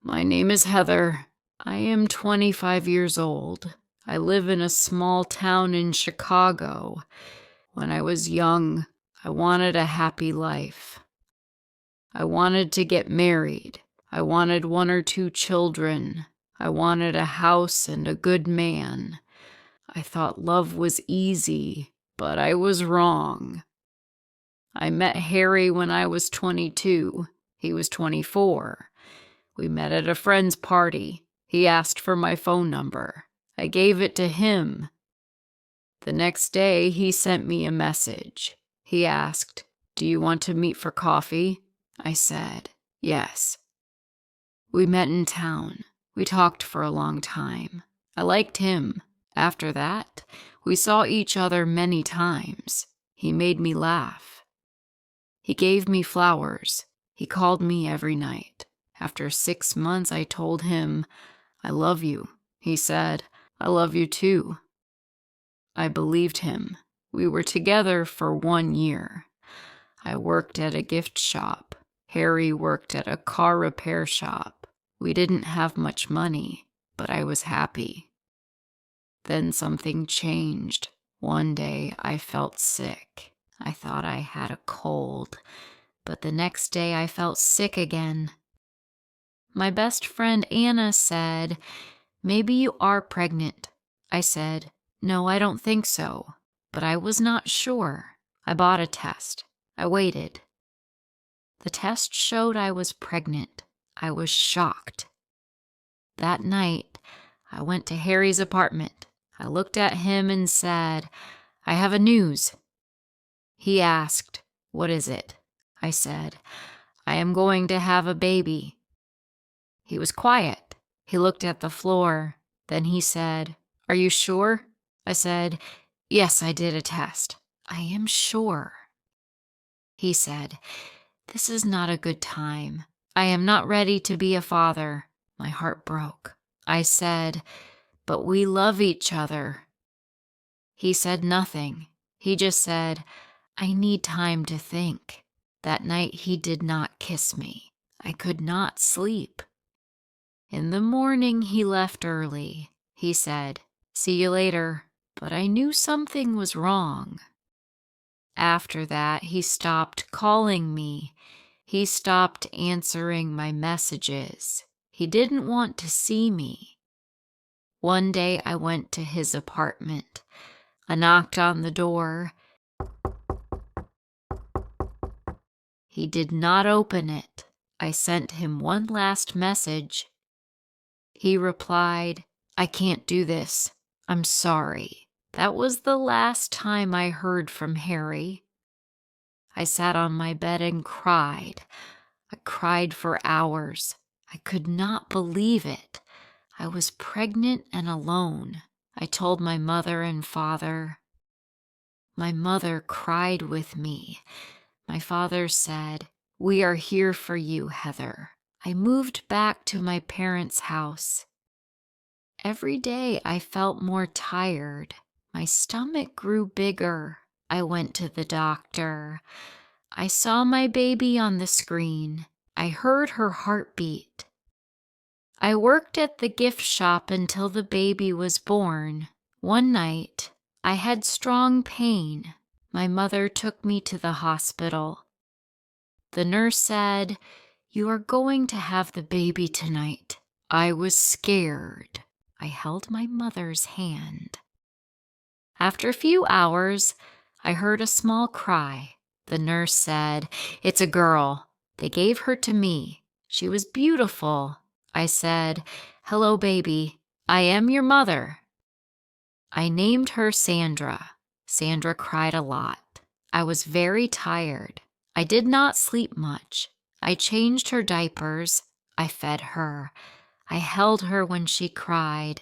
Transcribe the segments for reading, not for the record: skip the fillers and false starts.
My name is Heather. I am 25 years old. I live in a small town in Chicago. When I was young, I wanted a happy life. I wanted to get married. I wanted 1 or 2 children. I wanted a house and a good man. I thought love was easy, but I was wrong. I met Harry when I was 22. He was 24. We met at a friend's party. He asked for my phone number. I gave it to him. The next day, he sent me a message. He asked, "Do you want to meet for coffee?" I said, "Yes." We met in town. We talked for a long time. I liked him. After that, we saw each other many times. He made me laugh. He gave me flowers. He called me every night. After 6 months, I told him, "I love you." He said, "I love you too." I believed him. We were together for 1 year. I worked at a gift shop. Harry worked at a car repair shop. We didn't have much money, but I was happy. Then something changed. One day, I felt sick. I thought I had a cold, but the next day I felt sick again. My best friend Anna said, "Maybe you are pregnant." I said, "No, I don't think so," but I was not sure. I bought a test. I waited. The test showed I was pregnant. I was shocked. That night, I went to Harry's apartment. I looked at him and said, "I have a news." He asked, "What is it?" I said, "I am going to have a baby." He was quiet. He looked at the floor. Then he said, "Are you sure?" I said, "Yes, I did a test. I am sure." He said, "This is not a good time. I am not ready to be a father." My heart broke. I said, "But we love each other." He said nothing. He just said, "I need time to think." That night he did not kiss me. I could not sleep. In the morning he left early. He said, "See you later." But I knew something was wrong. After that, he stopped calling me. He stopped answering my messages. He didn't want to see me. One day I went to his apartment. I knocked on the door. He did not open it. I sent him one last message. He replied, "I can't do this. I'm sorry." That was the last time I heard from Harry. I sat on my bed and cried. I cried for hours. I could not believe it. I was pregnant and alone. I told my mother and father. My mother cried with me. My father said, "We are here for you, Heather." I moved back to my parents' house. Every day I felt more tired. My stomach grew bigger. I went to the doctor. I saw my baby on the screen. I heard her heartbeat. I worked at the gift shop until the baby was born. One night, I had strong pain. My mother took me to the hospital. The nurse said, "You are going to have the baby tonight." I was scared. I held my mother's hand. After a few hours, I heard a small cry. The nurse said, "It's a girl." They gave her to me. She was beautiful. I said, "Hello, baby. I am your mother." I named her Sandra. Sandra cried a lot. I was very tired. I did not sleep much. I changed her diapers. I fed her. I held her when she cried.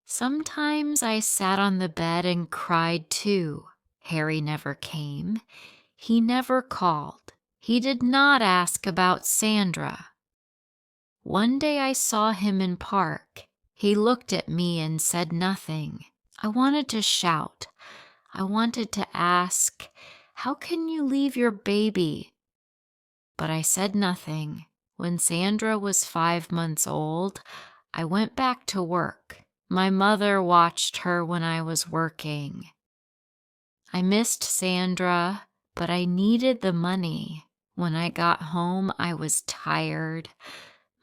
Sometimes I sat on the bed and cried too. Harry never came. He never called. He did not ask about Sandra. One day I saw him in park. He looked at me and said nothing. I wanted to shout. I wanted to ask, "How can you leave your baby?" But I said nothing. When Sandra was 5 months old, I went back to work. My mother watched her when I was working. I missed Sandra, but I needed the money. When I got home, I was tired.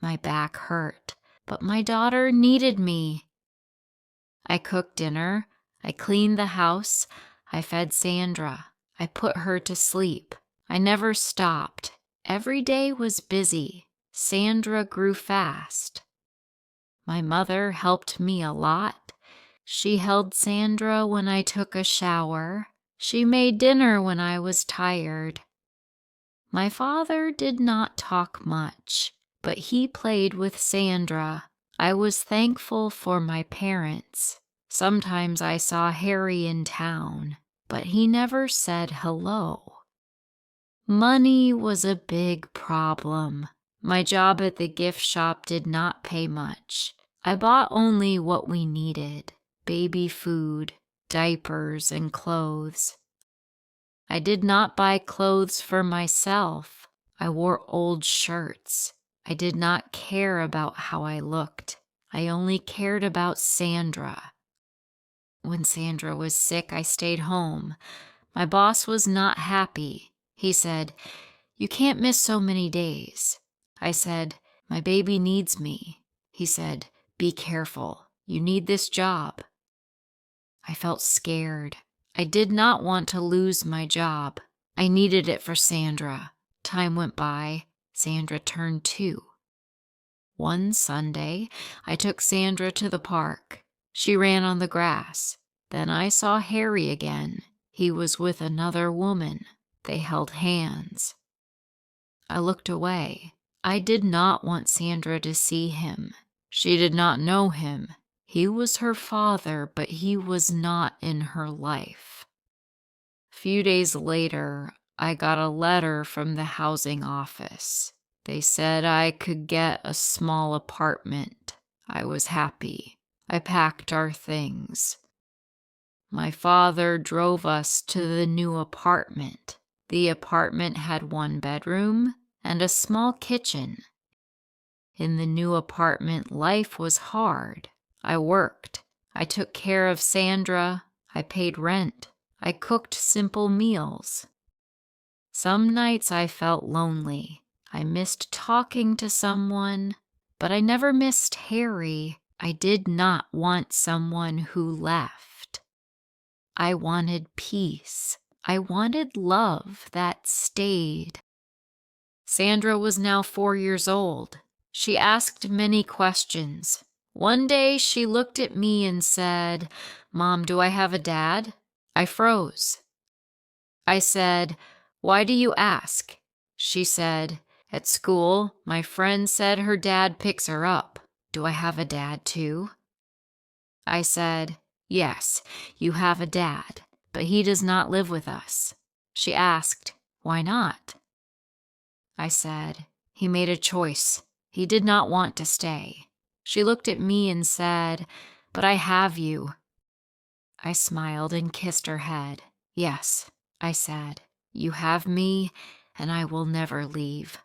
My back hurt, but my daughter needed me. I cooked dinner. I cleaned the house. I fed Sandra. I put her to sleep. I never stopped. Every day was busy. Sandra grew fast. My mother helped me a lot. She held Sandra when I took a shower. She made dinner when I was tired. My father did not talk much, but he played with Sandra. I was thankful for my parents. Sometimes I saw Harry in town, but he never said hello. Money was a big problem. My job at the gift shop did not pay much. I bought only what we needed: baby food, diapers, and clothes. I did not buy clothes for myself. I wore old shirts. I did not care about how I looked. I only cared about Sandra. When Sandra was sick, I stayed home. My boss was not happy. He said, "You can't miss so many days." I said, "My baby needs me." He said, "Be careful. You need this job." I felt scared. I did not want to lose my job. I needed it for Sandra. Time went by. Sandra turned 2. One Sunday, I took Sandra to the park. She ran on the grass. Then I saw Harry again. He was with another woman. They held hands. I looked away. I did not want Sandra to see him. She did not know him. He was her father, but he was not in her life. A few days later, I got a letter from the housing office. They said I could get a small apartment. I was happy. I packed our things. My father drove us to the new apartment. The apartment had 1 bedroom and a small kitchen. In the new apartment, life was hard. I worked. I took care of Sandra. I paid rent. I cooked simple meals. Some nights I felt lonely. I missed talking to someone, but I never missed Harry. I did not want someone who left. I wanted peace. I wanted love that stayed. Sandra was now 4 years old. She asked many questions. One day she looked at me and said, "Mom, do I have a dad?" I froze. I said, "Why do you ask?" She said, "At school, my friend said her dad picks her up. Do I have a dad too?" I said, "Yes, you have a dad, but he does not live with us." She asked, "Why not?" I said, "He made a choice. He did not want to stay." She looked at me and said, "But I have you." I smiled and kissed her head. "Yes," I said, "you have me, and I will never leave."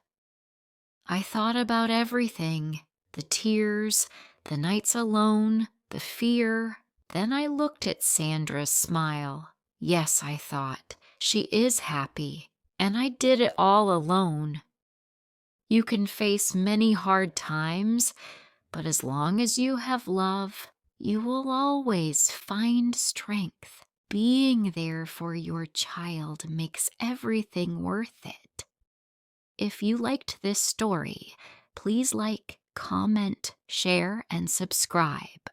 I thought about everything: the tears, the nights alone, the fear. Then I looked at Sandra's smile. Yes, I thought, she is happy, and I did it all alone. You can face many hard times, but as long as you have love, you will always find strength. Being there for your child makes everything worth it. If you liked this story, please like, comment, share, and subscribe.